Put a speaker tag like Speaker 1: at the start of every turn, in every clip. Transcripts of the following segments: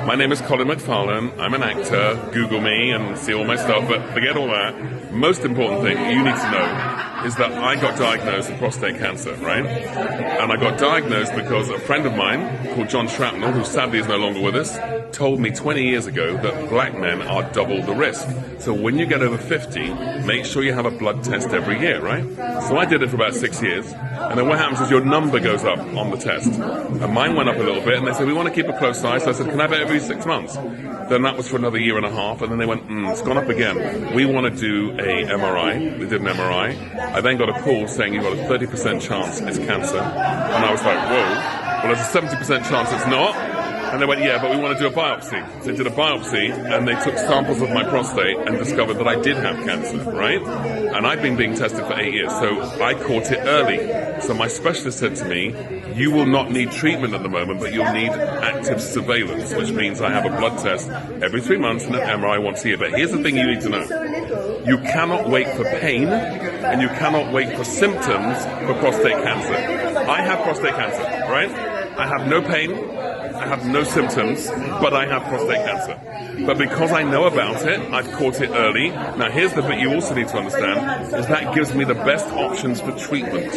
Speaker 1: My name is Colin McFarlane. I'm an actor. Google me and see all my stuff, but forget all that. Most important thing you need to know is that I got diagnosed with prostate cancer, right? And I got diagnosed because a friend of mine called John Shrapnel, who sadly is no longer with us, told me 20 years ago that black men are double the risk. So when you get over 50, make sure you have a blood test every year, right? So I did it for about 6 years, and then what happens is your number goes up on the test. And mine went up a little bit, and they said, we want to keep a close eye. So I said, can I have it every 6 months? Then that was for another year and a half, and then they went, it's gone up again. We want to do a MRI. They did an MRI. I then got a call saying you've got a 30% chance it's cancer. And I was like, whoa, well, there's a 70% chance it's not. And they went, yeah, but we want to do a biopsy. So they did a biopsy, and they took samples of my prostate and discovered that I did have cancer, right? And I've been being tested for 8 years, so I caught it early. So my specialist said to me, you will not need treatment at the moment, but you'll need active surveillance, which means I have a blood test every 3 months and an MRI once a year. But here's the thing you need to know. You cannot wait for pain, and you cannot wait for symptoms for prostate cancer. I have prostate cancer, right? I have no pain, I have no symptoms, but I have prostate cancer. But because I know about it, I've caught it early. Now here's the bit you also need to understand, is that gives me the best options for treatment.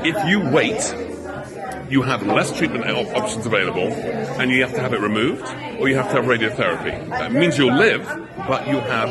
Speaker 1: If you wait, you have less treatment options available, and you have to have it removed, or you have to have radiotherapy. That means you'll live, but you'll have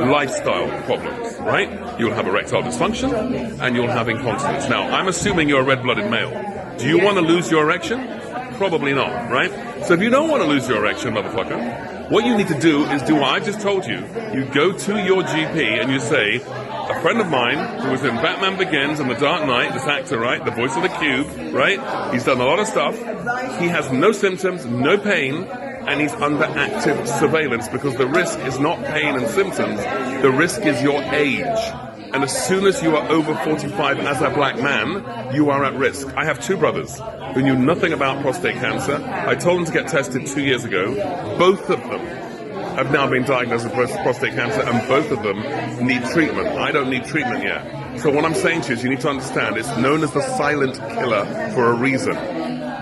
Speaker 1: lifestyle problems, right? You'll have erectile dysfunction, and you'll have incontinence. Now, I'm assuming you're a red-blooded male. Do you want to lose your erection? Probably not, right? So if you don't want to lose your erection, motherfucker, what you need to do is do what I just told you. You go to your GP and you say, a friend of mine who was in Batman Begins and The Dark Knight, this actor, right? The voice of the Cube, right? He's done a lot of stuff. He has no symptoms, no pain, and he's under active surveillance because the risk is not pain and symptoms. The risk is your age. And as soon as you are over 45 as a black man, you are at risk. I have 2 brothers who knew nothing about prostate cancer. I told them to get tested 2 years ago. Both of them have now been diagnosed with prostate cancer, and both of them need treatment. I don't need treatment yet. So what I'm saying to you is you need to understand it's known as the silent killer for a reason.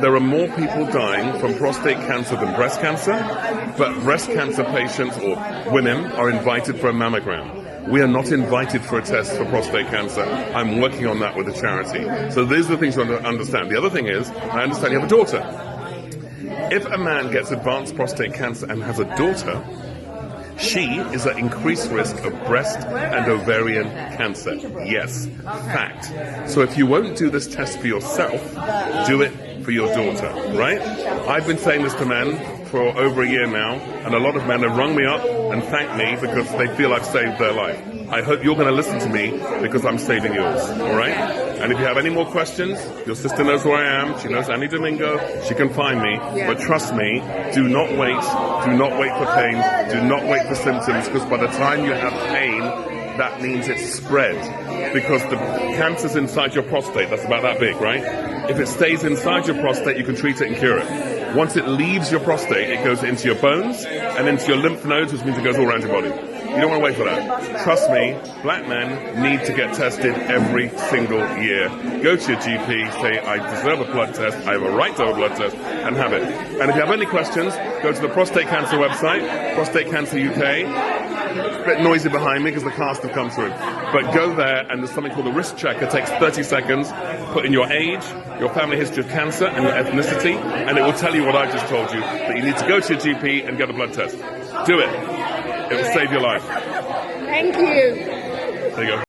Speaker 1: There are more people dying from prostate cancer than breast cancer, but breast cancer patients or women are invited for a mammogram. We are not invited for a test for prostate cancer. I'm working on that with a charity. So these are the things you want to understand. The other thing is, I understand you have a daughter. If a man gets advanced prostate cancer and has a daughter, she is at increased risk of breast and ovarian cancer. Yes, fact. So if you won't do this test for yourself, do it for your daughter, right? I've been saying this to men for over a year now, and a lot of men have rung me up and thanked me because they feel I've saved their life. I hope you're going to listen to me because I'm saving yours, all right? And if you have any more questions, your sister knows where I am. She knows Annie Domingo. She can find me. But trust me, do not wait. Do not wait for pain. Do not wait for symptoms, because by the time you have pain, that means it's spread. Because the cancer's inside your prostate. That's about that big, right? If it stays inside your prostate, you can treat it and cure it. Once it leaves your prostate, it goes into your bones and into your lymph nodes, which means it goes all around your body. You don't want to wait for that. Trust me, black men need to get tested every single year. Go to your GP, say, I deserve a blood test, I have a right to have a blood test, and have it. And if you have any questions, go to the Prostate Cancer website, Prostate Cancer UK. It's a bit noisy behind me because the cast have come through. But go there, and there's something called a risk checker. It takes 30 seconds. Put in your age, your family history of cancer, and your ethnicity, and it will tell you what I just told you, that you need to go to your GP and get a blood test. Do it. It will save your life.
Speaker 2: Thank you.
Speaker 1: There you go.